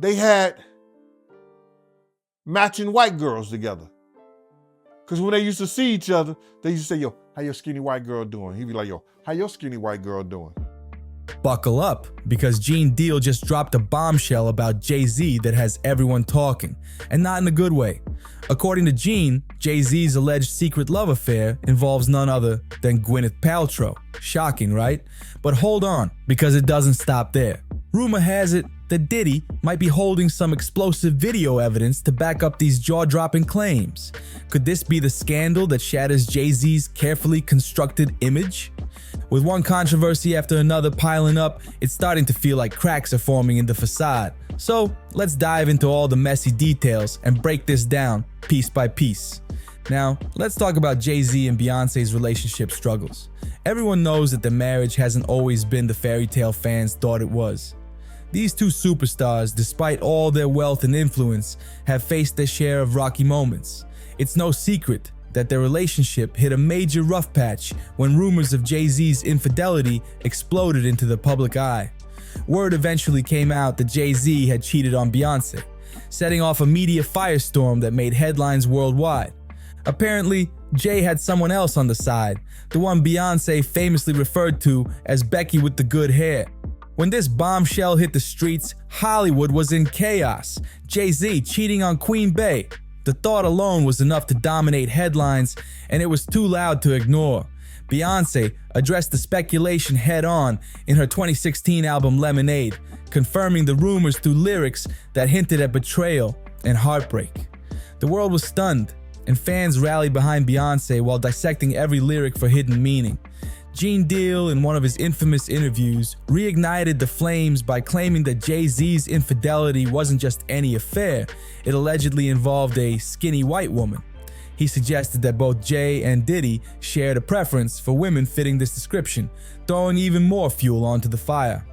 they had matching white girls together. Because when they used to see each other, they used to say, yo, how your skinny white girl doing? He'd be like, yo, how your skinny white girl doing? Buckle up, because Gene Deal just dropped a bombshell about Jay-Z that has everyone talking, and not in a good way. According to Gene, Jay-Z's alleged secret love affair involves none other than Gwyneth Paltrow. Shocking, right? But hold on, because it doesn't stop there. Rumor has it that Diddy might be holding some explosive video evidence to back up these jaw-dropping claims. Could this be the scandal that shatters Jay-Z's carefully constructed image? With one controversy after another piling up, it's starting to feel like cracks are forming in the facade. So let's dive into all the messy details and break this down piece by piece. Now, let's talk about Jay-Z and Beyonce's relationship struggles. Everyone knows that the marriage hasn't always been the fairy tale fans thought it was. These two superstars, despite all their wealth and influence, have faced their share of rocky moments. It's no secret that their relationship hit a major rough patch when rumors of Jay-Z's infidelity exploded into the public eye. Word eventually came out that Jay-Z had cheated on Beyonce, setting off a media firestorm that made headlines worldwide. Apparently, Jay had someone else on the side, the one Beyonce famously referred to as Becky with the good hair. When this bombshell hit the streets, Hollywood was in chaos. Jay-Z cheating on Queen Bey. The thought alone was enough to dominate headlines, and it was too loud to ignore. Beyonce addressed the speculation head-on in her 2016 album Lemonade, confirming the rumors through lyrics that hinted at betrayal and heartbreak. The world was stunned, and fans rallied behind Beyonce while dissecting every lyric for hidden meaning. Gene Deal, in one of his infamous interviews, reignited the flames by claiming that Jay-Z's infidelity wasn't just any affair, it allegedly involved a skinny white woman. He suggested that both Jay and Diddy shared a preference for women fitting this description, throwing even more fuel onto the fire.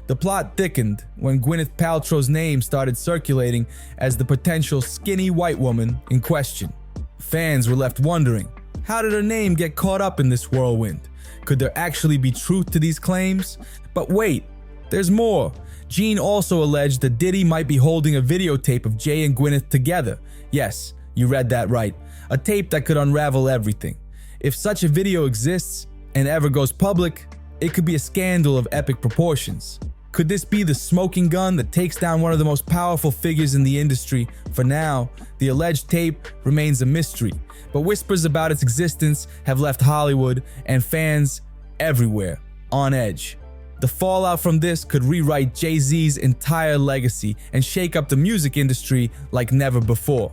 The plot thickened when Gwyneth Paltrow's name started circulating as the potential skinny white woman in question. Fans were left wondering, how did her name get caught up in this whirlwind? Could there actually be truth to these claims? But wait, there's more. Gene also alleged that Diddy might be holding a videotape of Jay and Gwyneth together. Yes, you read that right. A tape that could unravel everything. If such a video exists and ever goes public, it could be a scandal of epic proportions. Could this be the smoking gun that takes down one of the most powerful figures in the industry? For now, the alleged tape remains a mystery, but whispers about its existence have left Hollywood and fans everywhere on edge. The fallout from this could rewrite Jay-Z's entire legacy and shake up the music industry like never before.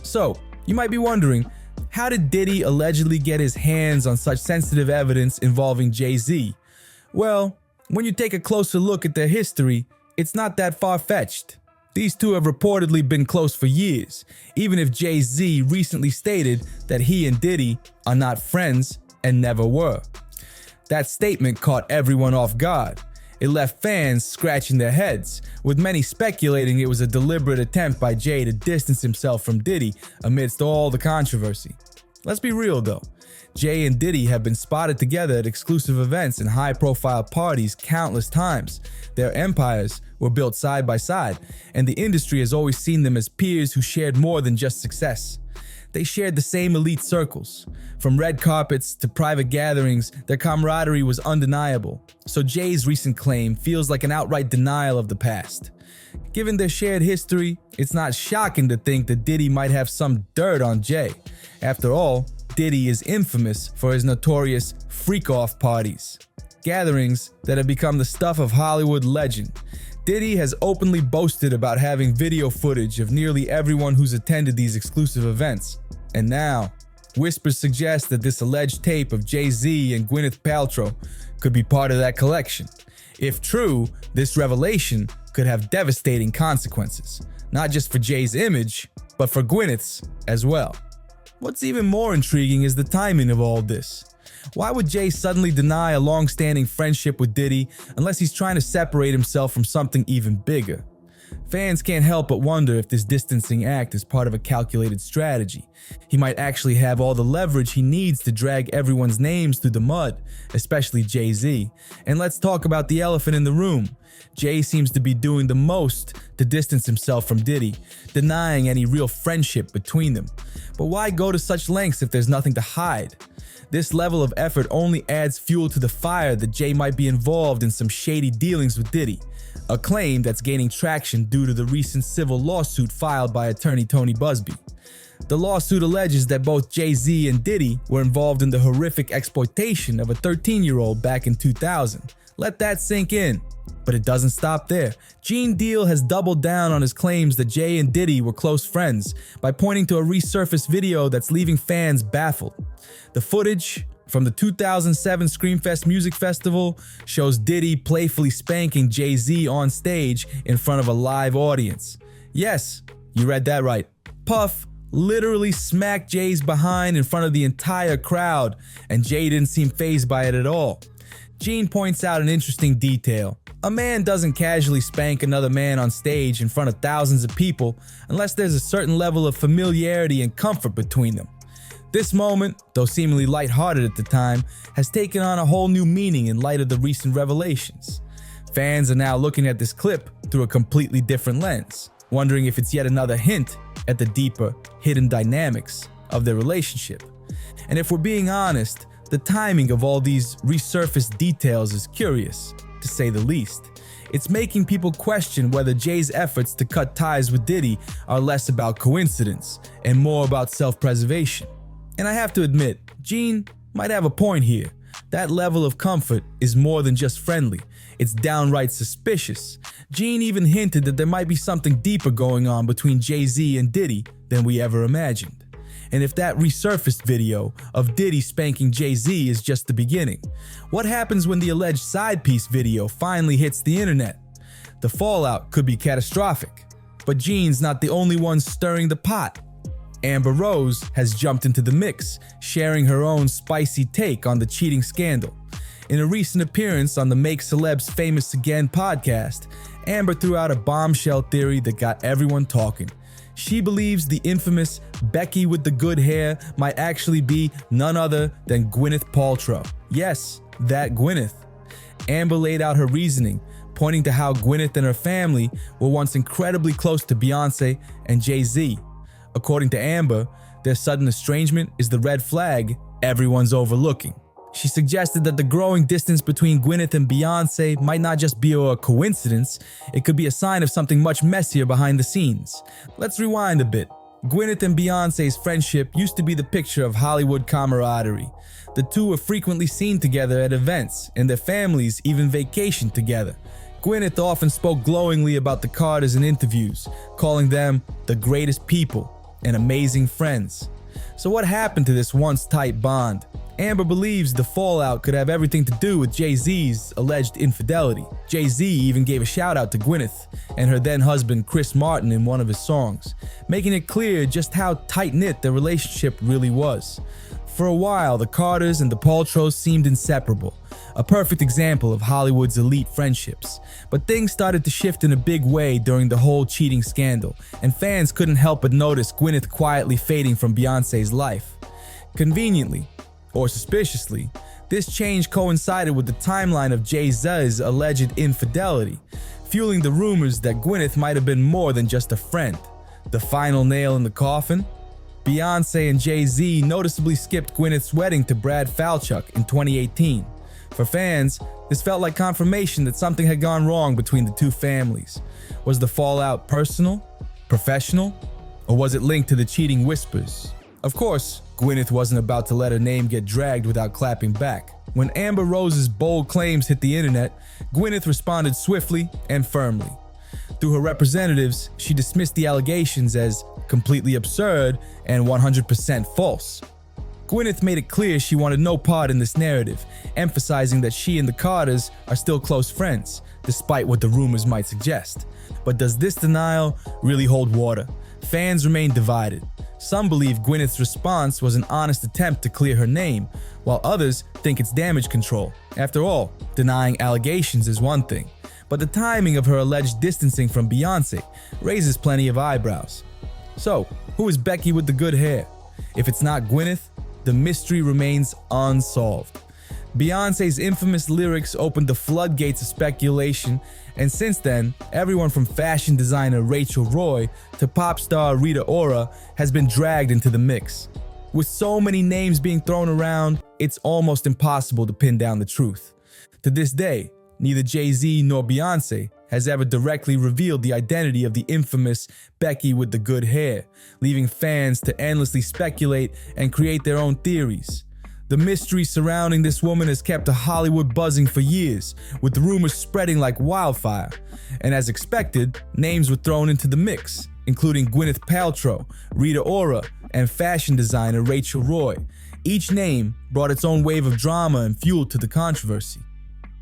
So, you might be wondering, how did Diddy allegedly get his hands on such sensitive evidence involving Jay-Z? Well, when you take a closer look at their history, it's not that far-fetched. These two have reportedly been close for years, even if Jay-Z recently stated that he and Diddy are not friends and never were. That statement caught everyone off guard. It left fans scratching their heads, with many speculating it was a deliberate attempt by Jay to distance himself from Diddy amidst all the controversy. Let's be real though. Jay and Diddy have been spotted together at exclusive events and high-profile parties countless times. Their empires were built side by side, and the industry has always seen them as peers who shared more than just success. They shared the same elite circles. From red carpets to private gatherings, their camaraderie was undeniable. So Jay's recent claim feels like an outright denial of the past. Given their shared history, it's not shocking to think that Diddy might have some dirt on Jay. After all, Diddy is infamous for his notorious freak-off parties, gatherings that have become the stuff of Hollywood legend. Diddy has openly boasted about having video footage of nearly everyone who's attended these exclusive events. And now, whispers suggest that this alleged tape of Jay-Z and Gwyneth Paltrow could be part of that collection. If true, this revelation could have devastating consequences, not just for Jay's image, but for Gwyneth's as well. What's even more intriguing is the timing of all this. Why would Jay suddenly deny a long-standing friendship with Diddy unless he's trying to separate himself from something even bigger? Fans can't help but wonder if this distancing act is part of a calculated strategy. He might actually have all the leverage he needs to drag everyone's names through the mud, especially Jay-Z. And let's talk about the elephant in the room. Jay seems to be doing the most to distance himself from Diddy, denying any real friendship between them. But why go to such lengths if there's nothing to hide? This level of effort only adds fuel to the fire that Jay might be involved in some shady dealings with Diddy, a claim that's gaining traction due to the recent civil lawsuit filed by attorney Tony Busby. The lawsuit alleges that both Jay-Z and Diddy were involved in the horrific exploitation of a 13-year-old back in 2000. Let that sink in. But it doesn't stop there. Gene Deal has doubled down on his claims that Jay and Diddy were close friends by pointing to a resurfaced video that's leaving fans baffled. The footage from the 2007 Screamfest Music Festival shows Diddy playfully spanking Jay-Z on stage in front of a live audience. Yes, you read that right. Puff literally smacked Jay's behind in front of the entire crowd, and Jay didn't seem fazed by it at all. Gene points out an interesting detail. A man doesn't casually spank another man on stage in front of thousands of people unless there's a certain level of familiarity and comfort between them. This moment, though seemingly lighthearted at the time, has taken on a whole new meaning in light of the recent revelations. Fans are now looking at this clip through a completely different lens, wondering if it's yet another hint at the deeper, hidden dynamics of their relationship. And if we're being honest, the timing of all these resurfaced details is curious, to say the least. It's making people question whether Jay's efforts to cut ties with Diddy are less about coincidence and more about self-preservation. And I have to admit, Gene might have a point here. That level of comfort is more than just friendly. It's downright suspicious. Gene even hinted that there might be something deeper going on between Jay-Z and Diddy than we ever imagined. And if that resurfaced video of Diddy spanking Jay-Z is just the beginning, what happens when the alleged side piece video finally hits the internet? The fallout could be catastrophic. But Gene's not the only one stirring the pot. Amber Rose has jumped into the mix, sharing her own spicy take on the cheating scandal. In a recent appearance on the Make Celebs Famous Again podcast, Amber threw out a bombshell theory that got everyone talking. She believes the infamous Becky with the good hair might actually be none other than Gwyneth Paltrow. Yes, that Gwyneth. Amber laid out her reasoning, pointing to how Gwyneth and her family were once incredibly close to Beyonce and Jay-Z. According to Amber, their sudden estrangement is the red flag everyone's overlooking. She suggested that the growing distance between Gwyneth and Beyonce might not just be a coincidence, it could be a sign of something much messier behind the scenes. Let's rewind a bit. Gwyneth and Beyonce's friendship used to be the picture of Hollywood camaraderie. The two were frequently seen together at events, and their families even vacationed together. Gwyneth often spoke glowingly about the Carters in interviews, calling them the greatest people and amazing friends. So what happened to this once tight bond? Amber believes the fallout could have everything to do with Jay-Z's alleged infidelity. Jay-Z even gave a shout out to Gwyneth and her then husband Chris Martin in one of his songs, making it clear just how tight-knit their relationship really was. For a while, the Carters and the Paltrows seemed inseparable, a perfect example of Hollywood's elite friendships. But things started to shift in a big way during the whole cheating scandal, and fans couldn't help but notice Gwyneth quietly fading from Beyonce's life. Conveniently, or suspiciously, this change coincided with the timeline of Jay-Z's alleged infidelity, fueling the rumors that Gwyneth might have been more than just a friend. The final nail in the coffin? Beyonce and Jay-Z noticeably skipped Gwyneth's wedding to Brad Falchuk in 2018. For fans, this felt like confirmation that something had gone wrong between the two families. Was the fallout personal, professional, or was it linked to the cheating whispers? Of course, Gwyneth wasn't about to let her name get dragged without clapping back. When Amber Rose's bold claims hit the internet, Gwyneth responded swiftly and firmly. Through her representatives, she dismissed the allegations as completely absurd and 100% false. Gwyneth made it clear she wanted no part in this narrative, emphasizing that she and the Carters are still close friends, despite what the rumors might suggest. But does this denial really hold water? Fans remain divided. Some believe Gwyneth's response was an honest attempt to clear her name, while others think it's damage control. After all, denying allegations is one thing, but the timing of her alleged distancing from Beyonce raises plenty of eyebrows. So, who is Becky with the good hair? If it's not Gwyneth, the mystery remains unsolved. Beyonce's infamous lyrics opened the floodgates of speculation, and since then, everyone from fashion designer Rachel Roy to pop star Rita Ora has been dragged into the mix. With so many names being thrown around, it's almost impossible to pin down the truth. To this day, neither Jay-Z nor Beyonce has ever directly revealed the identity of the infamous Becky with the good hair, leaving fans to endlessly speculate and create their own theories. The mystery surrounding this woman has kept Hollywood buzzing for years, with rumors spreading like wildfire. And as expected, names were thrown into the mix, including Gwyneth Paltrow, Rita Ora, and fashion designer Rachel Roy. Each name brought its own wave of drama and fuel to the controversy.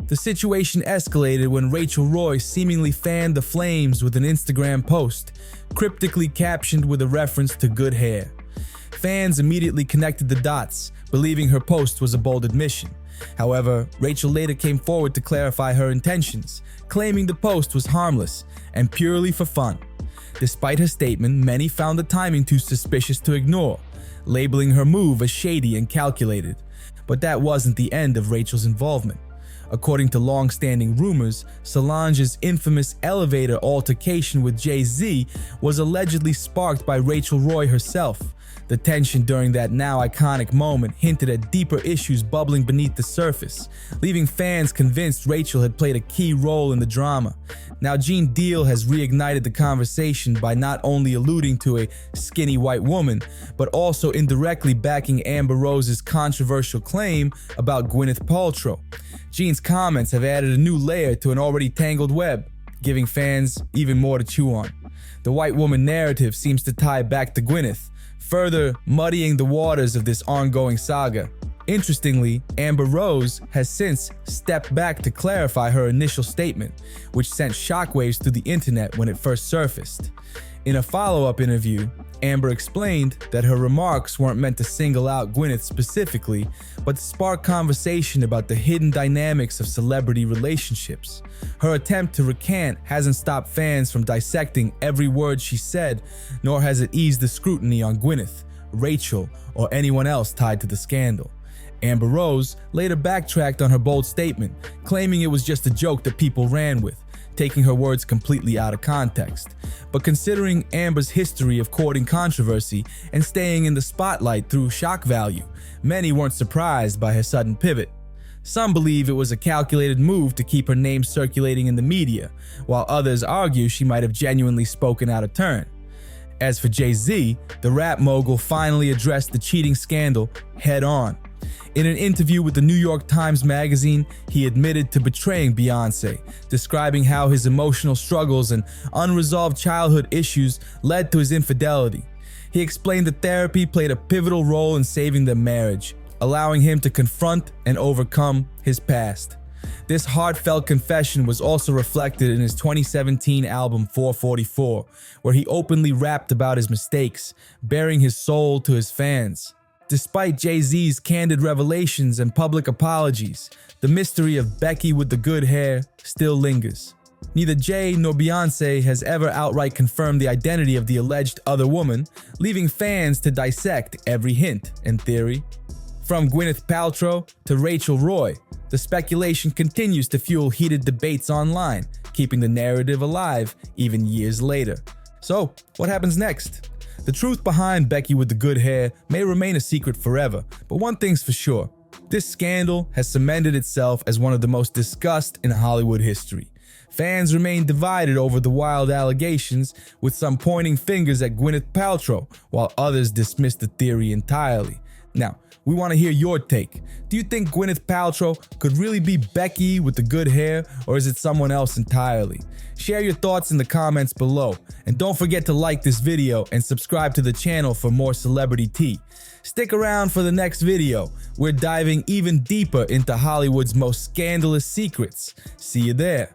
The situation escalated when Rachel Roy seemingly fanned the flames with an Instagram post, cryptically captioned with a reference to good hair. Fans immediately connected the dots, believing her post was a bold admission. However, Rachel later came forward to clarify her intentions, claiming the post was harmless and purely for fun. Despite her statement, many found the timing too suspicious to ignore, labeling her move as shady and calculated. But that wasn't the end of Rachel's involvement. According to long-standing rumors, Solange's infamous elevator altercation with Jay-Z was allegedly sparked by Rachel Roy herself. The tension during that now iconic moment hinted at deeper issues bubbling beneath the surface, leaving fans convinced Rachel had played a key role in the drama. Now, Gene Deal has reignited the conversation by not only alluding to a skinny white woman, but also indirectly backing Amber Rose's controversial claim about Gwyneth Paltrow. Gene's comments have added a new layer to an already tangled web, giving fans even more to chew on. The white woman narrative seems to tie back to Gwyneth, further muddying the waters of this ongoing saga. Interestingly, Amber Rose has since stepped back to clarify her initial statement, which sent shockwaves through the internet when it first surfaced. In a follow-up interview, Amber explained that her remarks weren't meant to single out Gwyneth specifically, but to spark conversation about the hidden dynamics of celebrity relationships. Her attempt to recant hasn't stopped fans from dissecting every word she said, nor has it eased the scrutiny on Gwyneth, Rachel, or anyone else tied to the scandal. Amber Rose later backtracked on her bold statement, claiming it was just a joke that people ran with, taking her words completely out of context. But considering Amber's history of courting controversy and staying in the spotlight through shock value, many weren't surprised by her sudden pivot. Some believe it was a calculated move to keep her name circulating in the media, while others argue she might have genuinely spoken out of turn. As for Jay-Z, the rap mogul finally addressed the cheating scandal head-on. In an interview with the New York Times Magazine, he admitted to betraying Beyonce, describing how his emotional struggles and unresolved childhood issues led to his infidelity. He explained that therapy played a pivotal role in saving their marriage, allowing him to confront and overcome his past. This heartfelt confession was also reflected in his 2017 album 444, where he openly rapped about his mistakes, baring his soul to his fans. Despite Jay-Z's candid revelations and public apologies, the mystery of Becky with the good hair still lingers. Neither Jay nor Beyonce has ever outright confirmed the identity of the alleged other woman, leaving fans to dissect every hint and theory. From Gwyneth Paltrow to Rachel Roy, the speculation continues to fuel heated debates online, keeping the narrative alive even years later. So, what happens next? The truth behind Becky with the good hair may remain a secret forever, but one thing's for sure. This scandal has cemented itself as one of the most discussed in Hollywood history. Fans remain divided over the wild allegations, with some pointing fingers at Gwyneth Paltrow, while others dismiss the theory entirely. Now, we want to hear your take. Do you think Gwyneth Paltrow could really be Becky with the good hair, or is it someone else entirely? Share your thoughts in the comments below, and don't forget to like this video and subscribe to the channel for more celebrity tea. Stick around for the next video. We're diving even deeper into Hollywood's most scandalous secrets. See you there.